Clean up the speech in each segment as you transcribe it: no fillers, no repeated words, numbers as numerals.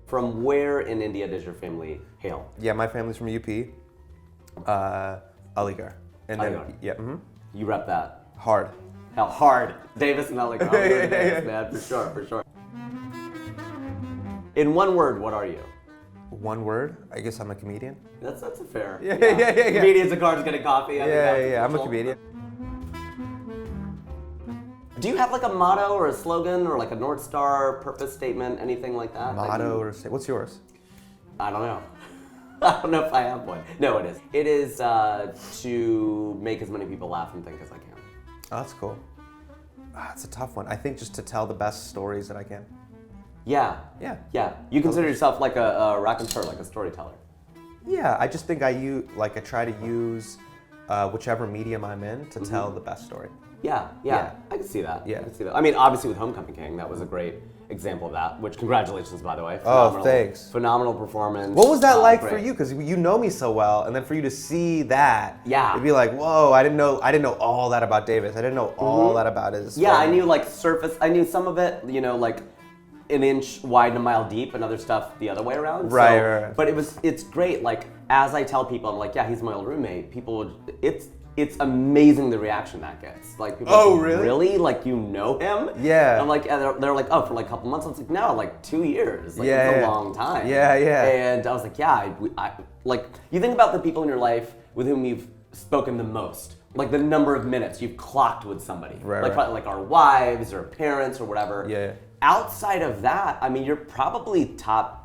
From where in India does your family hail? Yeah, my family's from UP, Aligarh. And then, Aligarh. yeah, You rep that. hard. Hell, hard. Davis and Aligarh. Davis, man, for sure, for sure. In one word, what are you? One word, I guess I'm a comedian. That's a fair. Yeah. Comedians and cards getting coffee. I'm a comedian. Do you have like a motto or a slogan or like a North Star purpose statement, anything like that? Motto or what's yours? I don't know. I don't know if I have one. No, it is. It is to make as many people laugh and think as I can. Oh, that's cool. It's a tough one. I think just to tell the best stories that I can. Yeah. Yeah. You consider yourself like a raconteur, like a storyteller. Yeah, I just think I try to use whichever medium I'm in to tell the best story. Yeah. I can see that. Yeah. I can see that. I mean, obviously with Homecoming King, that was a great example of that, which congratulations, by the way. Oh, thanks. Phenomenal performance. What was that like great. for you? Because you know me so well, and then for you to see that, Yeah. it'd be like, whoa, I didn't know all that about Davis. I didn't know all that about his Yeah, I family. knew like surface, I knew some of it, like an inch wide and a mile deep, and other stuff the other way around. Right. But it's great, like, as I tell people, I'm like, yeah, he's my old roommate, it's amazing the reaction that gets. Like, people are like, really? Really? Like, you know him? Yeah. I'm like, yeah, they're like, oh, for like a couple months. I was like, no, like 2 years. Like, Yeah, it's a yeah. long time. Yeah. And I was like, yeah, I like, you think about the people in your life with whom you've spoken the most. Like the number of minutes you've clocked with somebody. Right. Probably like our wives or parents or whatever. Yeah. Outside of that, I mean, you're probably top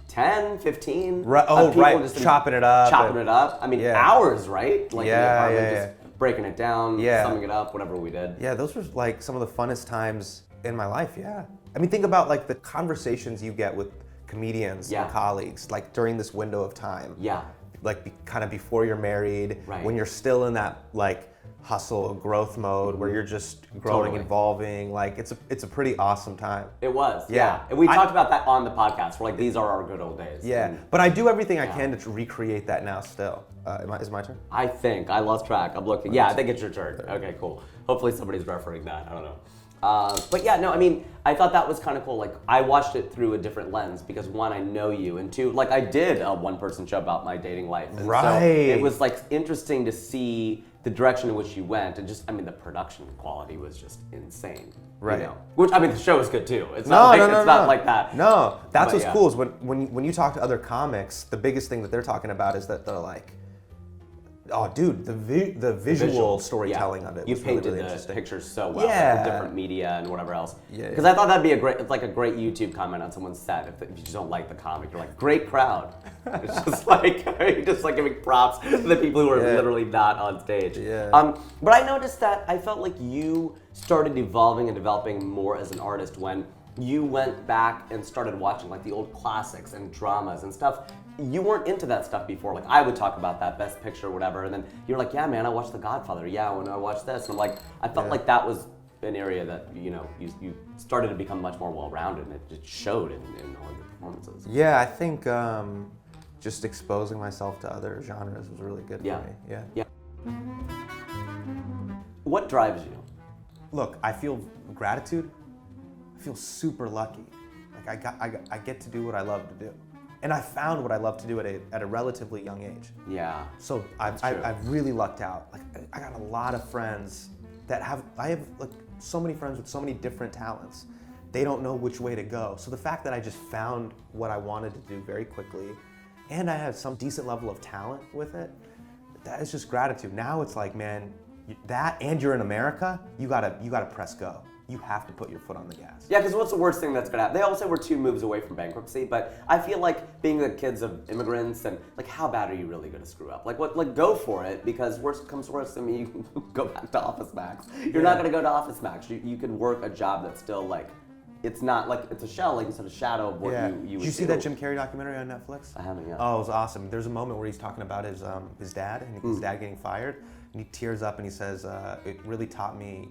10, 15. Right. of Oh, people right. just Chopping it up. Chopping it up. I mean, Yeah. hours, right? Like in the Yeah, apartment, yeah, just breaking it down, Yeah. summing it up, whatever we did. Yeah, those were like some of the funnest times in my life, yeah. I mean, think about like the conversations you get with comedians Yeah. and colleagues, like during this window of time. Yeah. Like kind of before you're married, Right. when you're still in that like hustle growth mode where you're just growing, Totally. evolving. Like it's a pretty awesome time. It was, Yeah. And we talked about that on the podcast. We're like, these are our good old days. Yeah, And but I do everything I can to recreate that now still. Is it my turn? I think, I lost track. I'm looking. Yeah, I think it's your turn. Okay, cool. Hopefully somebody's refereeing that. I don't know. But yeah, no, I mean, I thought that was kind of cool. Like, I watched it through a different lens because one, I know you, and two, like I did a one-person show about my dating life. And Right. So it was like interesting to see the direction in which you went, and just, I mean, the production quality was just insane. Right. You know? Which, I mean, the show is good too. It's not No. like that. No, that's But what's yeah. cool is when you talk to other comics, the biggest thing that they're talking about is that they're like, oh, dude, the visual storytelling of it. You was really, painted really the interesting. pictures so well. Yeah. With different media and whatever else. Yeah. Because I thought that'd be it's like a great YouTube comment on someone's set. If you just don't like the comic, you're like, great crowd. It's just like, you're just like giving props to the people who are literally not on stage. Yeah. But I noticed that I felt like you started evolving and developing more as an artist when you went back and started watching like the old classics and dramas and stuff. You weren't into that stuff before. Like, I would talk about that Best Picture or whatever, and then you're like, yeah, man, I watched The Godfather. Yeah, when I watched this. And I'm like, I felt like that was an area that, you started to become much more well-rounded, and it just showed in all of your performances. Yeah, I think just exposing myself to other genres was really good Yeah. for me. Yeah. What drives you? Look, I feel gratitude. I feel super lucky. Like I get to do what I love to do. And I found what I love to do at a relatively young age. Yeah. So I've really lucked out. Like I got a lot of friends that I have like so many friends with so many different talents. They don't know which way to go. So the fact that I just found what I wanted to do very quickly, and I have some decent level of talent with it, that is just gratitude. Now it's like, man, that and you're in America, you gotta press go. You have to put your foot on the gas. Yeah, because what's the worst thing that's gonna happen? They always say we're 2 moves away from bankruptcy, but I feel like being the kids of immigrants and like, how bad are you really gonna screw up? Like, go for it, because worst comes worst, I mean, you can go back to Office Max. You're not gonna go to Office Max. You can work a job that's still like, it's not like, it's a shell, like it's a shadow of what you would do. Did you see that Jim Carrey documentary on Netflix? I haven't yet. Oh, it was awesome. There's a moment where he's talking about his dad and his dad getting fired, and he tears up and he says, "It really taught me,"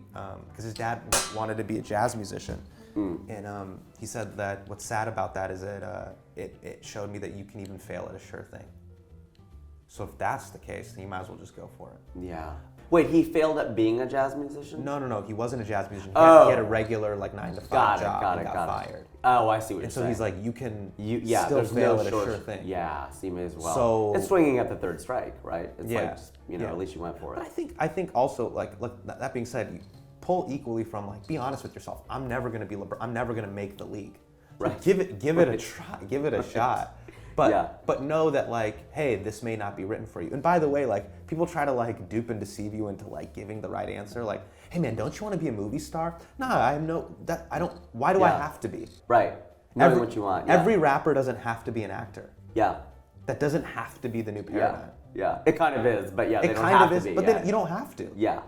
because his dad wanted to be a jazz musician, and he said that what's sad about that is that it showed me that you can even fail at a sure thing. So if that's the case, then you might as well just go for it. Yeah. Wait, he failed at being a jazz musician? No. He wasn't a jazz musician. Oh. He had a regular 9-to-5 job and got fired. Oh, I see what you're And so saying. he's like, you can yeah, still there's fail no at a short, sure thing. Yeah, so you may as well. So- it's swinging at the third strike, right? It's Yeah. like, just, at least you went for it. But I think also, like, look, that being said, you pull equally from, like, be honest with yourself. I'm never gonna be LeBron. I'm never gonna make the league. Like, Right. give it a try. Give it a shot. But know that, like, hey, this may not be written for you. And by the way, like, people try to, like, dupe and deceive you into, like, giving the right answer. Like, hey man, don't you want to be a movie star? Nah, I don't. Why do I have to be? Right. Knowing what you want. Yeah. Every rapper doesn't have to be an actor. Yeah. That doesn't have to be the new paradigm. Yeah. It kind of is, but yeah, they It don't kind have of is, to be. but then you don't have to. Yeah.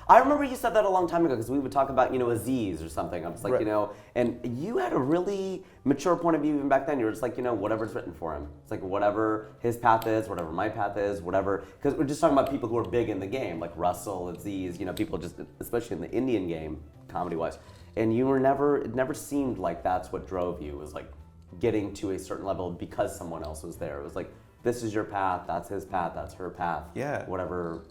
I remember you said that a long time ago because we would talk about, Aziz or something. I was like, Right. and you had a really mature point of view even back then. You were just like, whatever's written for him. It's like whatever his path is, whatever my path is, whatever. Because we're just talking about people who are big in the game, like Russell, Aziz, people just, especially in the Indian game, comedy-wise. And you were it never seemed like that's what drove you. It was like getting to a certain level because someone else was there. It was like, this is your path, that's his path, that's her path. Yeah. Whatever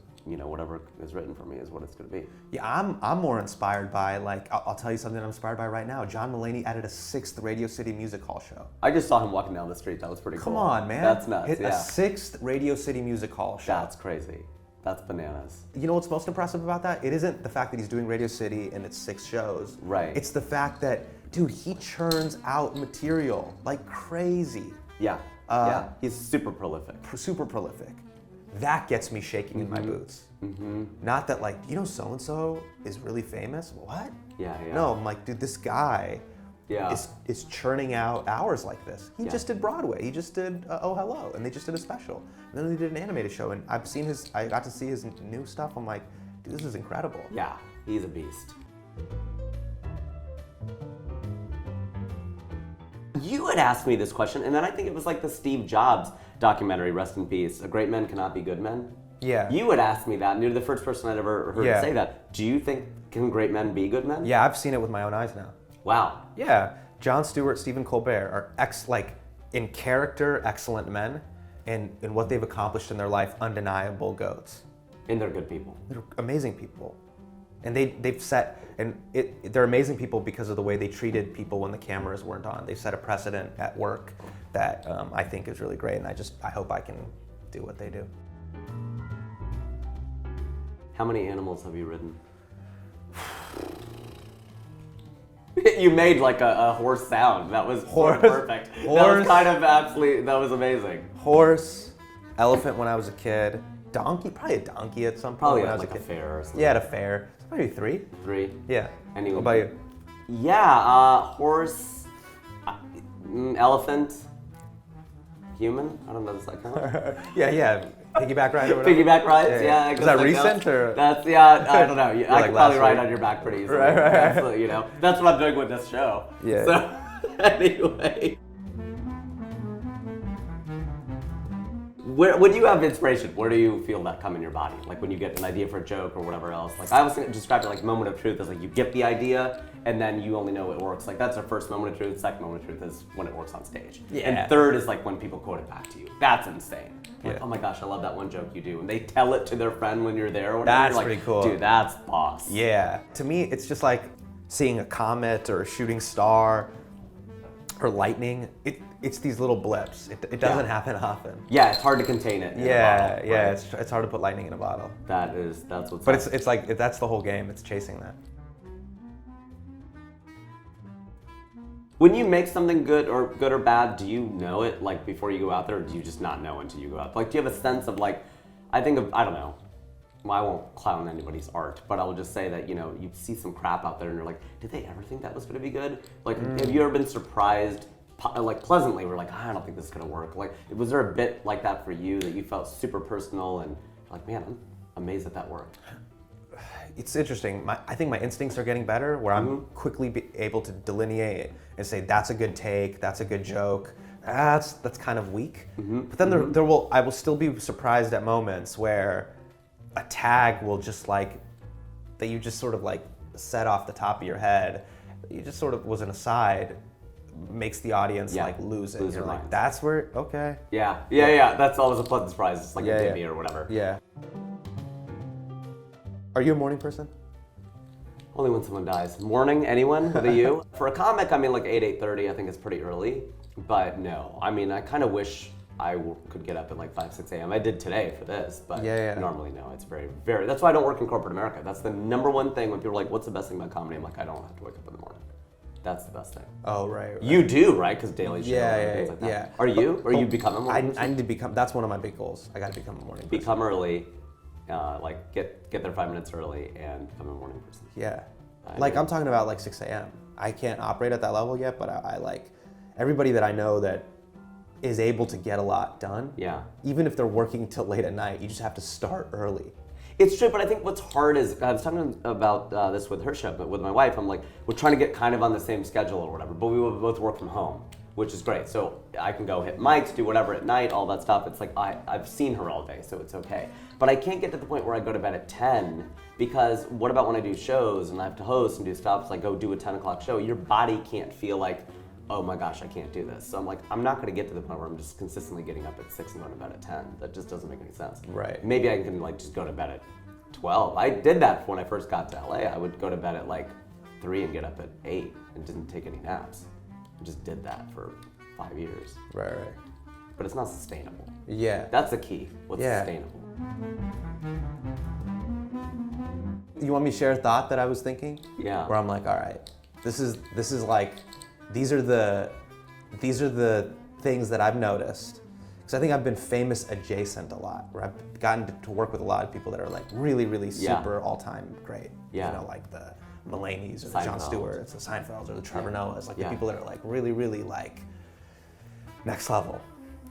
is written for me is what it's going to be. Yeah, I'm more inspired by, like, I'll tell you something I'm inspired by right now. John Mulaney added a 6th Radio City Music Hall show. I just saw him walking down the street. That was pretty cool. Come on, man. That's nuts. A 6th Radio City Music Hall show. That's crazy. That's bananas. You know what's most impressive about that? It isn't the fact that he's doing Radio City and it's 6 shows. Right. It's the fact that, dude, he churns out material like crazy. Yeah. He's super prolific. Super prolific. That gets me shaking in my boots. Not that, like, so-and-so is really famous. What? Yeah. No, I'm like, dude, this guy is churning out hours like this. He just did Broadway. He just did Oh Hello, and they just did a special. And then they did an animated show, and I got to see his new stuff. I'm like, dude, this is incredible. Yeah, he's a beast. You had asked me this question, and then I think it was like the Steve Jobs documentary, Rest in Peace, A Great Men Cannot Be Good Men. Yeah. You had asked me that, and you're the first person I'd ever heard say that. Do you think, can great men be good men? Yeah, I've seen it with my own eyes now. Wow. Yeah, Jon Stewart, Stephen Colbert are in character, excellent men, and in what they've accomplished in their life, undeniable goats. And they're good people. They're amazing people. And they've set, they're amazing people because of the way they treated people when the cameras weren't on. They've set a precedent at work that I think is really great, and I hope I can do what they do. How many animals have you ridden? You made like a horse sound. That was perfect. That was kind of that was amazing. Horse, elephant when I was a kid, donkey, probably a donkey at some point Probably when I at was like a kid. a fair or something. Yeah, at a fair. Maybe 3. 3? Yeah. And What about you? Yeah, horse, elephant, human. I don't know, does that count? Yeah. Piggyback ride or whatever. Piggyback rides, yeah. Is that recent or? That's I don't know. I like could probably last ride week. on your back pretty easily. Right. Absolutely, That's what I'm doing with this show. Yeah. So anyway. When you have inspiration, where do you feel that come in your body? Like when you get an idea for a joke or whatever else. Like I was described it like moment of truth as like you get the idea and then you only know it works. Like that's our first moment of truth. Second moment of truth is when it works on stage. Yeah. And third is like when people quote it back to you. That's insane. Like, Yeah. oh my gosh, I love that one joke you do. And they tell it to their friend when you're there or whatever. That's You're like, pretty cool. Dude, that's boss. Yeah. To me, it's just like seeing a comet or a shooting star or lightning. It's these little blips. It doesn't happen often. Yeah, it's hard to contain it. In a bottle, Yeah. right? It's hard to put lightning in a bottle. That's what's But it's like that's the whole game. It's chasing that. When you make something good or bad, do you know it like before you go out there, or do you just not know until you go out? Like, do you have a sense of like, I don't know. Well, I won't clown anybody's art, but I will just say that you see some crap out there, and you're like, did they ever think that was going to be good? Like, have you ever been surprised, like pleasantly? We're like, I don't think this is going to work. Like, was there a bit like that for you that you felt super personal and like, man, I'm amazed that worked? It's interesting. I think my instincts are getting better, where I'm quickly able to delineate and say that's a good take, that's a good joke, that's kind of weak. But then I will still be surprised at moments where a tag will just like that you just sort of like set off the top of your head. You just sort of was an aside, makes the audience like lose it. Lose You're their like, minds. that's where okay. Yeah. That's always a pleasant surprise. It's like a Jimmy or whatever. Yeah. Are you a morning person? Only when someone dies. Morning, anyone? With a you? For a comic, I mean like 8:30, I think it's pretty early. But no, I mean, I kind of wish I could get up at like 5, 6 a.m. I did today for this, but normally no, it's very, very, that's why I don't work in corporate America. That's the number one thing when people are like, what's the best thing about comedy? I'm like, I don't have to wake up in the morning. That's the best thing. Oh, right. You do, right? Because Daily Show and things like that. Yeah. Are you? Or you become a morning person? I need to become, that's one of my big goals. I got to become a morning person. Become early, like get there 5 minutes early and become a morning person. Yeah. Like I'm talking about like 6 a.m. I can't operate at that level yet, but I like everybody that I know that is able to get a lot done. Yeah. Even if they're working till late at night, you just have to start early. It's true, but I think what's hard is, I was talking about this with her show, but with my wife, I'm like, we're trying to get kind of on the same schedule or whatever, but we will both work from home, which is great. So I can go hit mics, do whatever at night, all that stuff. It's like, I've seen her all day, so it's okay. But I can't get to the point where I go to bed at 10, because what about when I do shows and I have to host and do stuff, it's like go do a 10 o'clock show, your body can't feel like, oh my gosh, I can't do this. So I'm like, I'm not gonna get to the point where I'm just consistently getting up at 6 and going to bed at 10. That just doesn't make any sense. Right. Maybe I can like just go to bed at 12. I did that when I first got to LA. I would go to bed at like 3 and get up at 8 and didn't take any naps. I just did that for 5 years. Right. But it's not sustainable. Yeah. That's the key. What's sustainable? You want me to share a thought that I was thinking? Yeah. Where I'm like, all right, this is like, these are the things that I've noticed. Because I think I've been famous adjacent a lot, where I've gotten to work with a lot of people that are like really, really super all-time great. Yeah. You know, like the Mulaney's or the Jon Stewarts, the Seinfelds or the Trevor Noahs, like the people that are like really, really like next level.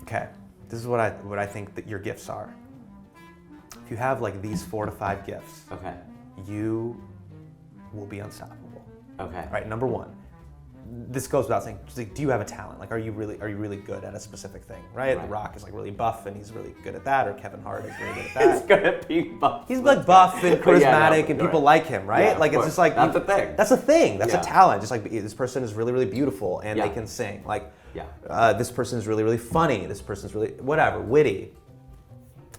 Okay, this is what I think that your gifts are. If you have like these 4 to 5 gifts, you will be unstoppable. Okay. All right, number 1. This goes without saying, just like, do you have a talent? Like, are you really good at a specific thing, right? The Rock is like really buff and he's really good at that, or Kevin Hart is really good at that. He's good at being buff. He's like buff and charismatic and people like him, right? Yeah, like it's just like that's a thing. That's a thing. That's a talent. Just like this person is really, really beautiful and they can sing. Like this person is really, really funny. This person's really whatever, witty.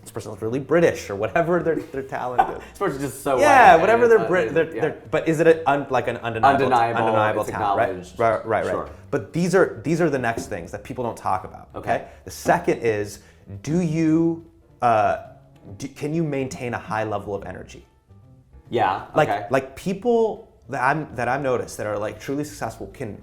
This person's really British or whatever their talent is. This person's just so whatever they're but is it like an undeniable talent, right? Sure. But these are the next things that people don't talk about. Okay. The second is, do you can you maintain a high level of energy? Yeah. Like people that I've noticed that are like truly successful can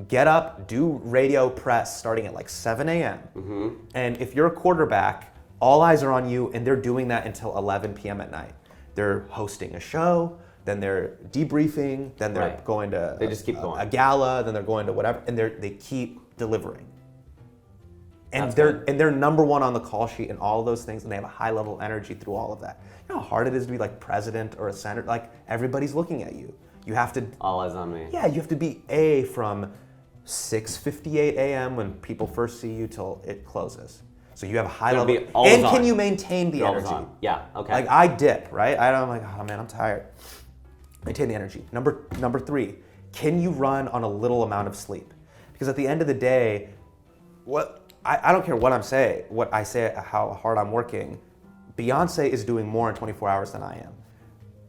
get up, do radio press starting at like 7 a.m. And if you're a quarterback, all eyes are on you, and they're doing that until 11 p.m. at night. They're hosting a show, then they're debriefing, then they're going to they just keep going. A gala, then they're going to whatever, and they keep delivering. And they're number 1 on the call sheet and all of those things, and they have a high level of energy through all of that. You know how hard it is to be like president or a senator? Like everybody's looking at you. You have to all eyes on me. Yeah, you have to be A from 6:58 a.m. when people first see you till it closes. So you have a high level, and can you maintain the energy? Yeah, okay. Like I dip, right? I'm like, oh man, I'm tired. Maintain the energy. Number 3, can you run on a little amount of sleep? Because at the end of the day, I don't care what I say, how hard I'm working. Beyonce is doing more in 24 hours than I am.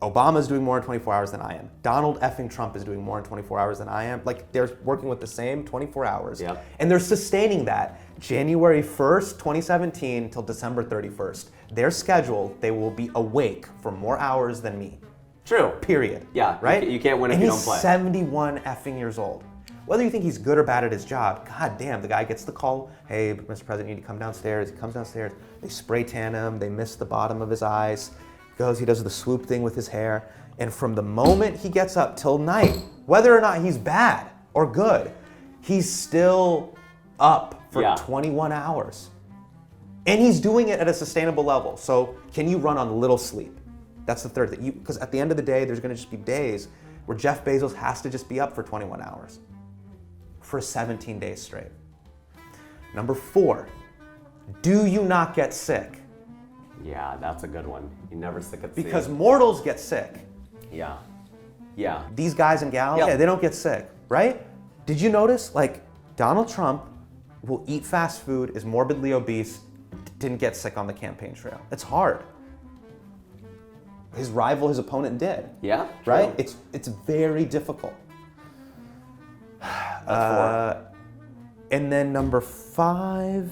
Obama is doing more in 24 hours than I am. Donald effing Trump is doing more in 24 hours than I am. Like they're working with the same 24 hours, and they're sustaining that. January 1st, 2017 till December 31st. Their schedule, they will be awake for more hours than me. True. Period. Yeah. Right? You can't win if you don't play. And he's 71 effing years old. Whether you think he's good or bad at his job, god damn, the guy gets the call, hey, Mr. President, you need to come downstairs. He comes downstairs, they spray tan him, they miss the bottom of his eyes. He does the swoop thing with his hair. And from the moment he gets up till night, whether or not he's bad or good, he's still up for 21 hours. And he's doing it at a sustainable level. So can you run on little sleep? That's the third thing. Because at the end of the day, there's gonna just be days where Jeff Bezos has to just be up for 21 hours for 17 days straight. Number 4, do you not get sick? Yeah, that's a good one. You never sick at sea. Because mortals get sick. Yeah. Yeah. These guys and gals, they don't get sick, right? Did you notice, like, Donald Trump will eat fast food, is morbidly obese, didn't get sick on the campaign trail. It's hard. his rival, his opponent did. Yeah. Right? True. It's very difficult. That's 4. And then number 5.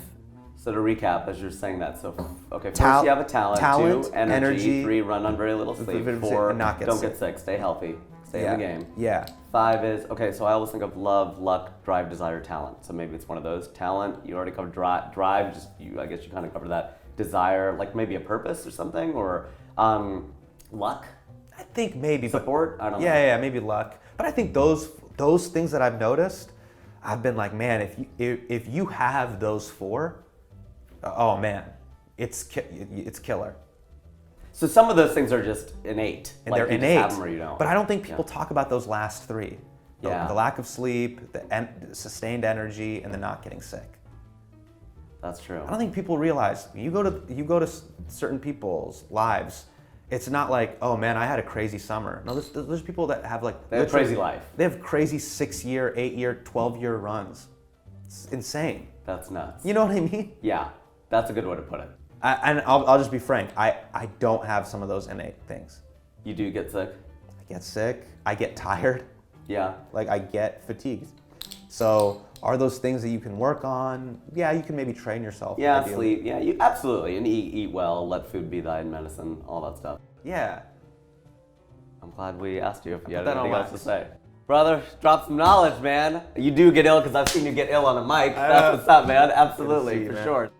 So to recap, as you're saying that, so okay, first you have a talent, 2, energy, 3, run on very little sleep, 4, and not get don't sick. get sick, stay healthy, stay in the game. Yeah. 5 is, okay, so I always think of love, luck, drive, desire, talent. So maybe it's one of those. Talent, you already covered drive, I guess you kind of covered that. Desire, like maybe a purpose or something, or luck? I think maybe. Support? I don't know. Yeah, maybe luck. But I think those things that I've noticed, I've been like, man, if you have those 4, oh man, it's killer. So some of those things are just innate. And like they're you innate. Just have them or you don't. But I don't think people talk about those last 3. Yeah. The lack of sleep, the sustained energy, and the not getting sick. That's true. I don't think people realize you go to certain people's lives. It's not like, oh man, I had a crazy summer. No, there's people that have like they have crazy life. They have crazy 6-year, 8-year, 12-year runs. It's insane. That's nuts. You know what I mean? Yeah, that's a good way to put it. And I'll just be frank. I don't have some of those innate things. You do get sick? I get sick. I get tired. Yeah. Like I get fatigued. So are those things that you can work on? Yeah, you can maybe train yourself. Yeah, ideally. sleep. Yeah, you absolutely. And eat well. Let food be thy medicine. All that stuff. Yeah. I'm glad we asked you if you had put that on anything else to wax. say. Brother, drop some knowledge, man. You do get ill because I've seen you get ill on a mic. That's what's up, man. Absolutely, Good to see you, for man. sure.